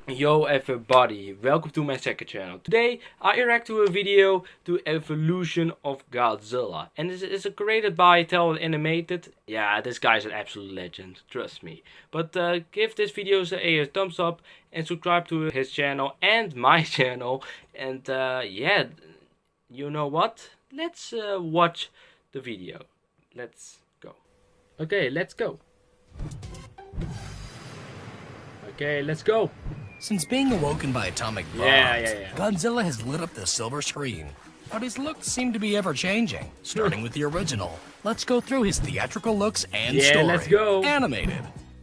Yo everybody, welcome to my second channel. Today I react to a video to Evolution of Godzilla. And this is created by Tell Animated. Yeah, this guy's an absolute legend, trust me. But give this video a thumbs up and subscribe to his channel and my channel. And yeah, you know what? Let's watch the video. Let's go. Okay, let's go. Okay, let's go. Since being awoken by atomic bombs, yeah. Godzilla has lit up the silver screen. But his looks seem to be ever-changing, starting with the original. Let's go through his theatrical looks and story. Let's go. Animated.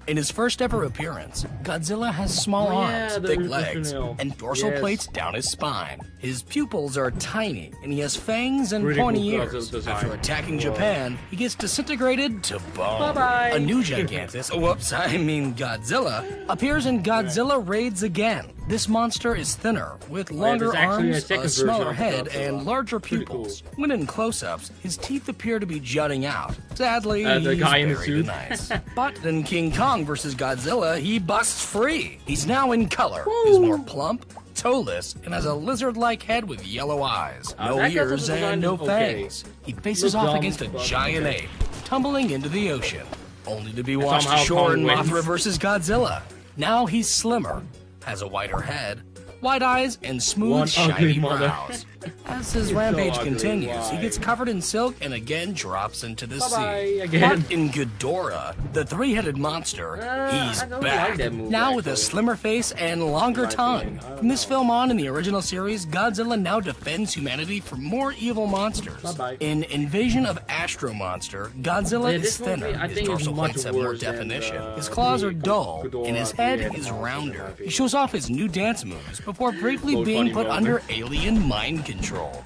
In his first ever appearance, Godzilla has small arms, thick legs, and dorsal plates down his spine. His pupils are tiny, and he has fangs and pointy ears. After attacking Japan, he gets disintegrated to bone. Bye-bye. A new Gigantus, Godzilla, appears in Godzilla Raids Again. This monster is thinner, with longer arms, a smaller head, and larger pupils. When in close-ups, his teeth appear to be jutting out. Sadly, the guy in the very suit. nice. But in King Kong vs. Godzilla, he busts free. He's now in color. He's more plump, toeless, and has a lizard-like head with yellow eyes, no ears, and no fangs. He faces off against a giant ape, tumbling into the ocean, only to be washed ashore in Mothra vs. Godzilla. Now he's slimmer, has a wider head, white eyes, and smooth, shiny brows. As his rampage continues, he gets covered in silk and again drops into the sea. But in Ghidorah, the three-headed monster, he's back. Now with a slimmer face and longer tongue. From this film on in the original series, Godzilla now defends humanity from more evil monsters. In Invasion of Astro Monster, Godzilla is thinner. His dorsal plates have more definition. His claws are dull, and his head is rounder. He shows off his new dance moves before briefly being put under alien mind control.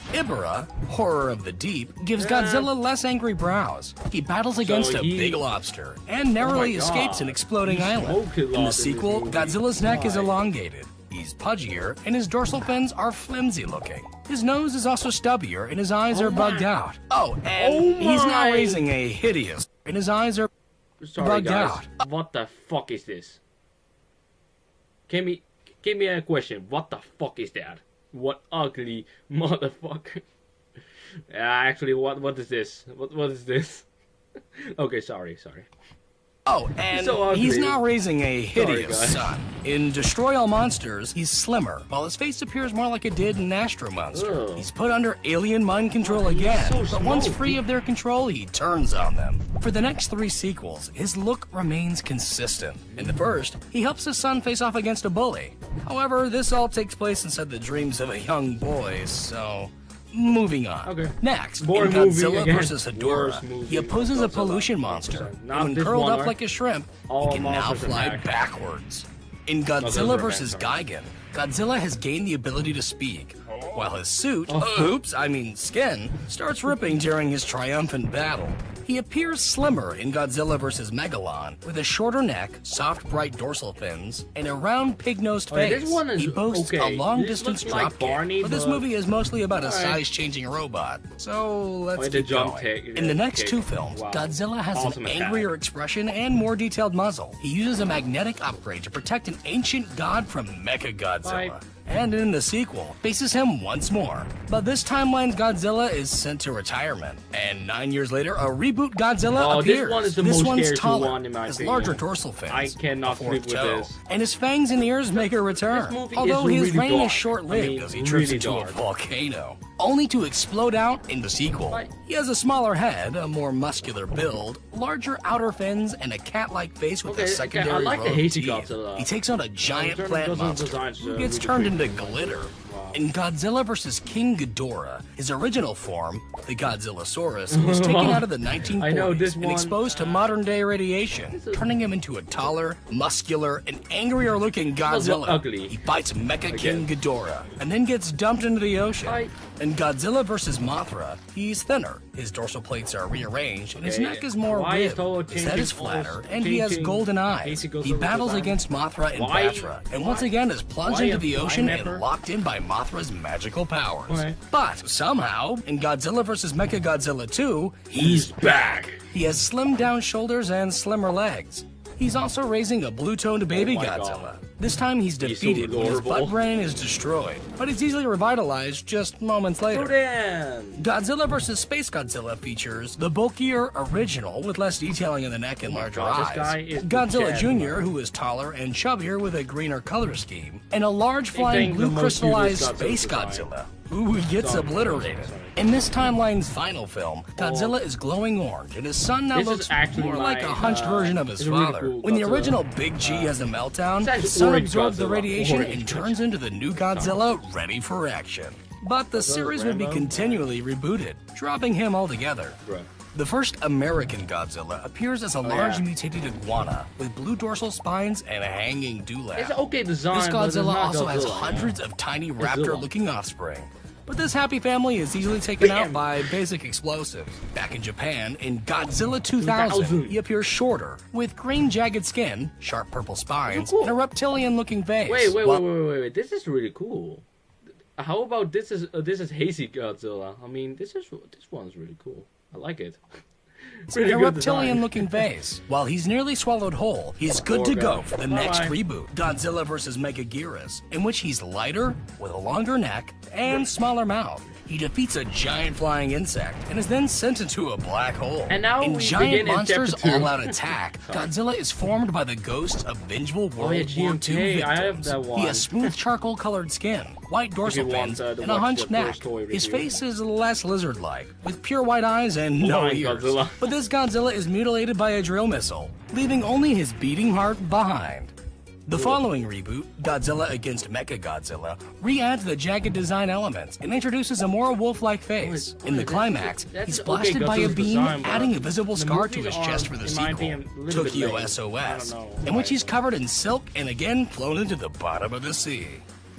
Ibara, Horror of the Deep, gives Godzilla less angry brows. He battles against a big lobster and narrowly escapes an exploding island. In the sequel, Godzilla's neck is elongated. He's pudgier, and his dorsal fins are flimsy looking. His nose is also stubbier, and his eyes are bugged out. He's now raising a hideous, and his eyes are bugged out. What the fuck is this? Give me a question. What the fuck is that? What ugly motherfucker. Actually, what is this? What is this? Okay, sorry. He's now raising a hideous son. In Destroy All Monsters, he's slimmer, while his face appears more like it did in Astro Monster. He's put under alien mind control again, but once free of their control, he turns on them. For the next 3 sequels, his look remains consistent. In the first, he helps his son face off against a bully. However, this all takes place inside the dreams of a young boy, so... Moving on. Next, in Godzilla vs. Hedorah, he opposes a pollution monster, and when curled up like a shrimp, he can now fly backwards. In Godzilla vs. Gigan, Godzilla has gained the ability to speak, while his suit, skin, starts ripping during his triumphant battle. He appears slimmer in Godzilla vs. Megalon, with a shorter neck, soft bright dorsal fins, and a round pig-nosed face. He boasts a long-distance dropkick, but this movie is mostly about a size-changing robot, so let's keep going. In the next 2 films, Godzilla has an angrier expression and more detailed muzzle. He uses a magnetic upgrade to protect an ancient god from Mechagodzilla. And in the sequel, faces him once more. But this timeline's Godzilla is sent to retirement. And 9 years later, a reboot Godzilla appears. This one's taller, has larger dorsal fins, I cannot sleep with this. and his fangs and ears make a return. Although his reign is short-lived as he trips into a volcano, only to explode out in the sequel. He has a smaller head, a more muscular build, larger outer fins, and a cat-like face with a secondary row of teeth. He takes on a giant plant monster who gets turned into glitter. In Godzilla vs. King Ghidorah, his original form, the Godzillasaurus, was taken out of the 1940s and exposed to modern-day radiation, turning him into a taller, muscular, and angrier-looking Godzilla. He fights Mecha King Ghidorah, and then gets dumped into the ocean. In Godzilla vs. Mothra, he's thinner, his dorsal plates are rearranged, and his neck is more ribbed, his head is flatter, and he has golden eyes. He battles against Mothra and Batra, and once again is plunged into the ocean and locked in by Mothra's magical powers. But somehow, in Godzilla vs. Mechagodzilla 2, he's back! He has slimmed down shoulders and slimmer legs. He's also raising a blue-toned baby Godzilla. This time he's defeated when his butt brain is destroyed, but he's easily revitalized just moments later. Godzilla vs. Space Godzilla features the bulkier original with less detailing in the neck and larger eyes, Godzilla Jr., who is taller and chubbier with a greener color scheme, and a large flying blue crystallized Space Godzilla, who gets obliterated. In this timeline's final film, Godzilla is glowing orange, and his son now looks more like a hunched version of his father. Really cool when the original Big G has a meltdown, his son absorbs the radiation and turns into the new Godzilla ready for action. But the series would be continually rebooted, dropping him altogether. The first American Godzilla appears as a large mutated iguana with blue dorsal spines and a hanging dewlap. It's okay design, this Godzilla also has hundreds of tiny raptor-looking offspring. But this happy family is easily taken out by basic explosives. Back in Japan, in Godzilla 2000, he appears shorter, with green jagged skin, sharp purple spines, and a reptilian-looking face. Wait, this is really cool. How about this is hazy Godzilla? I mean, this one's really cool. I like it. Really a reptilian-looking face. While he's nearly swallowed whole, he's good to go for the next reboot, Godzilla vs. Megaguirus, in which he's lighter, with a longer neck, and smaller mouth. He defeats a giant flying insect and is then sent into a black hole. And now in Giant Monsters All-Out Attack, Godzilla is formed by the ghosts of vengeful World War II victims. I have that one. He has smooth charcoal-colored skin, white dorsal fins, and a hunched neck. His face is less lizard-like, with pure white eyes and no ears. But this Godzilla is mutilated by a drill missile, leaving only his beating heart behind. The following reboot, Godzilla against Mechagodzilla, re-adds the jagged design elements and introduces a more wolf-like face. In the climax, he's blasted by a beam, adding a visible scar to his chest for the sequel, Tokyo SOS, in which he's covered in silk and again flown into the bottom of the sea.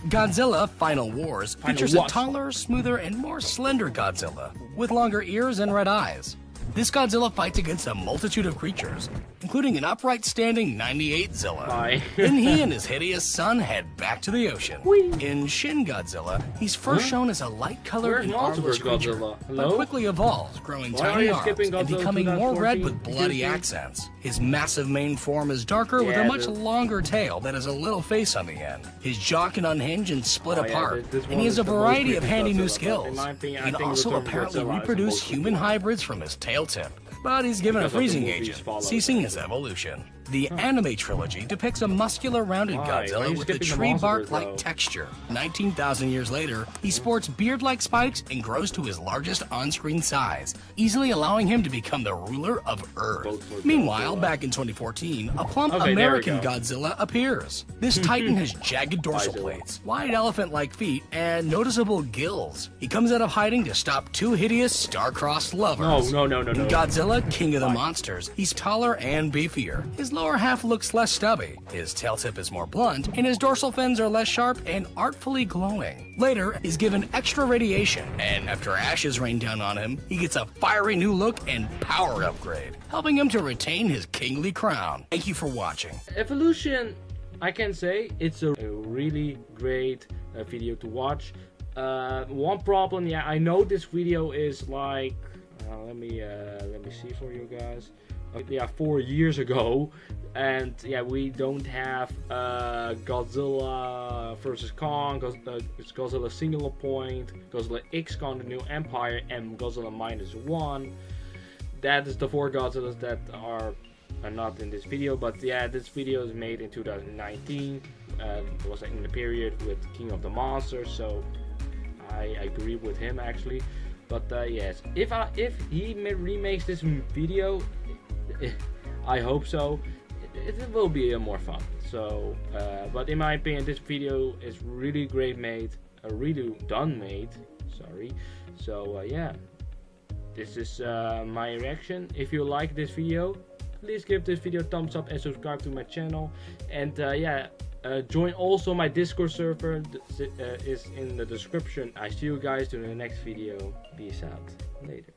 Godzilla Final Wars features a taller, smoother, and more slender Godzilla, with longer ears and red eyes. This Godzilla fights against a multitude of creatures, including an upright standing 98zilla. Then he and his hideous son head back to the ocean. In Shin Godzilla, he's first shown as a light-colored and armless creature, but quickly evolves, growing tiny arms and becoming more red with bloody accents. His massive main form is darker with a much longer tail that has a little face on the end. His jaw can unhinge and split apart, and he has a variety of handy new skills. He can also apparently reproduce human hybrids from his tail tip, but he's given a freezing agent, ceasing his evolution. The anime trilogy depicts a muscular, rounded Godzilla with a tree bark-like texture. 19,000 years later, he sports beard-like spikes and grows to his largest on-screen size, easily allowing him to become the ruler of Earth. Meanwhile, back in 2014, a plump American Godzilla appears. This titan has jagged dorsal plates, wide elephant-like feet, and noticeable gills. He comes out of hiding to stop two hideous star-crossed lovers. No. Godzilla, king of the monsters. He's taller and beefier. His lower half looks less stubby, his tail tip is more blunt, and his dorsal fins are less sharp and artfully glowing. Later, he's given extra radiation, and after ashes rain down on him, he gets a fiery new look and power upgrade, helping him to retain his kingly crown. Thank you for watching. Evolution, I can say, it's a really great video to watch. One problem, I know this video is like, let me see for you guys. 4 years ago, and we don't have Godzilla versus Kong, it's Godzilla Singular Point, Godzilla X Kong the New Empire, and Godzilla -1. That is the 4 Godzillas that are not in this video, but this video is made in 2019. It was in the period with King of the Monsters, so I agree with him actually. But yes, if he remakes this video, I hope so. It will be more fun. So, but in my opinion, this video is really great made, really done made. Sorry. So this is my reaction. If you like this video, please give this video a thumbs up and subscribe to my channel. And join also my Discord server. Is in the description. I see you guys in the next video. Peace out. Later.